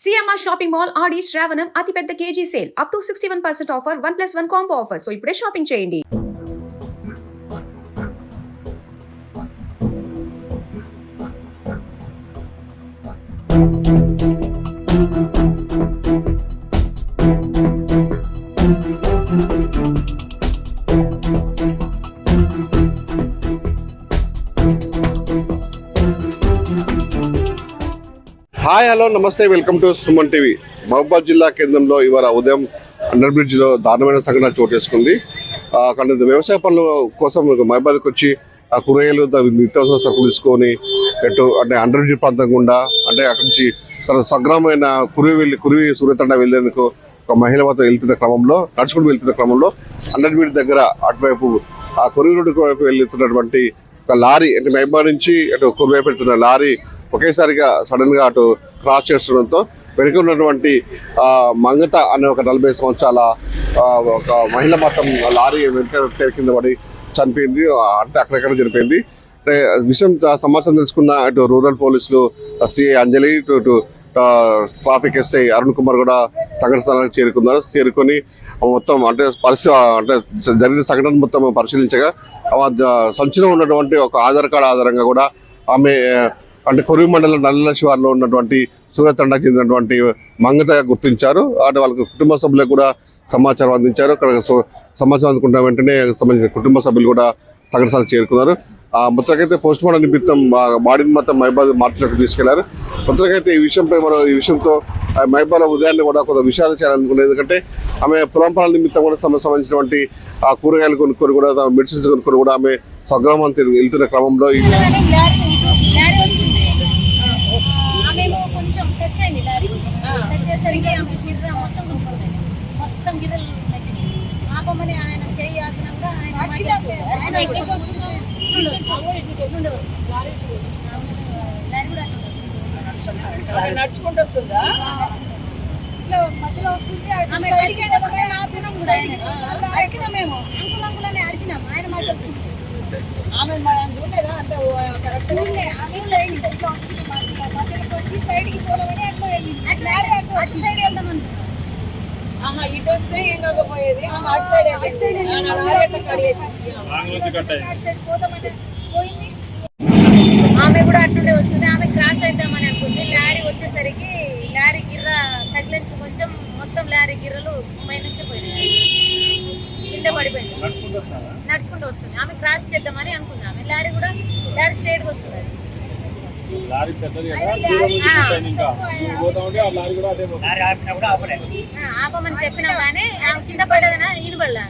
CMR Shopping Mall RD Shravanam అతి పెద్ద KG sale up to 61% offer 1+1 combo offer. So ఇప్పుడే shopping చేయండి. Hi hello నమస్తే welcome to Suman TV. Mahabubabad జిల్లా కేంద్రంలో ఇవాళ ఉదయం అండర్ బ్రిడ్జ్లో దారుణమైన సంఘటన చోటు చేసుకుంది. కానీ వ్యవసాయ పనుల కోసం మహబూబాద్కి వచ్చి ఆ కూరగాయలు నిత్యావసర సరుకులు తీసుకొని అంటే అండర్ బ్రిడ్జ్ ప్రాంతం గుండా అంటే అక్కడి నుంచి తన సగ్రామైన కురివి సూర్యతండ వెళ్ళేందుకు ఒక మహిళ వద్ద నడుచుకుంటూ వెళ్తున్న క్రమంలో అండర్ బ్రిడ్జ్ దగ్గర అటువైపు ఆ కురివి రోడ్డు వైపు వెళ్తున్నటువంటి ఒక లారీ అంటే మహబూబాద్ నుంచి అటు కురివైపు వెళ్తున్న లారీ ఒకేసారిగా సడన్ గా అటు క్రాస్ చేస్తుండడంతో వెనుక ఉన్నటువంటి మంగత అనే ఒక 40 సంవత్సరాల ఒక మహిళ మొత్తం లారీ వెనుక కింద పడి చనిపోయింది. అంటే అక్కడెక్కడ చనిపోయింది. అంటే విషయం సమాచారం తెలుసుకున్న అటు రూరల్ పోలీసులు సిఐ అంజలి ఇటు ట్రాఫిక్ ఎస్ఐ అరుణ్ కుమార్ కూడా సంఘటన స్థలానికి చేరుకొని మొత్తం అంటే జరిగిన సంఘటన మొత్తం పరిశీలించగా సంచిలో ఉన్నటువంటి ఒక ఆధార్ కార్డు ఆధారంగా కూడా ఆమె అంటే కొరివి మండలం నల్ల శివార్లో ఉన్నటువంటి సూర్యతండ చెందినటువంటి మంగతగా గుర్తించారు. అంటే వాళ్ళకి కుటుంబ సభ్యులకు కూడా సమాచారం అందించారు. అక్కడ సమాచారం అందుకున్న వెంటనే సంబంధించిన కుటుంబ సభ్యులు కూడా సంఘటన చేరుకున్నారు. మొత్తానికైతే పోస్ట్ మార్టం నిమిత్తం బాడీని మొత్తం మహబూబాద్ మార్చిలోకి తీసుకెళ్లారు. మొత్తానికైతే ఈ విషయంతో మహబూబాద్ ఉదయాన్నే కూడా కొంత విషాదం చేయాలనుకున్నారు. ఎందుకంటే ఆమె పొలం పనుల నిమిత్తం కూడా సంబంధించినటువంటి ఆ కూరగాయలు కొనుక్కొని కూడా మెడిసిన్స్ కొనుక్కొని కూడా ఆమె స్వగ్రామానికి వెళ్తున్న క్రమంలో నడుచుకుంటూ వస్తుందా మధ్యలో వస్తుంది మేము అంకులంకులని అడిచినాం. ఆయన మాకు ఆమె చూడలేదా అంటే మధ్యలోకి వచ్చి సైడ్కి పోలేదని అట్లా వెళ్ళింది. అటు సైడ్ వెళ్దాం అనుకున్నాం. ఇటు వస్తే ఏం కాకపోయేది. అటు సైడ్ పోతామంటే పోయింది. ఆమె కూడా అట్లనే వస్తుంది. ఆమె క్రాస్ అవుతామని అనుకుంది. లారీ వచ్చేసరికి లారీ గిర్ర తగిలించి కొంచెం మొత్తం లారీ గిర్రలు పైనుంచి పోయినాయి, కింద పడిపోయింది. నడుచుకుంటూ వస్తుంది. ఆమె క్రాస్ చేద్దామని అనుకుంది. ఆమె లారీ స్ట్రైట్ గా వస్తుంది. ఆపమని చెప్పినా కానీ ఆమె కింద పడేదనా ఈయన పడలే.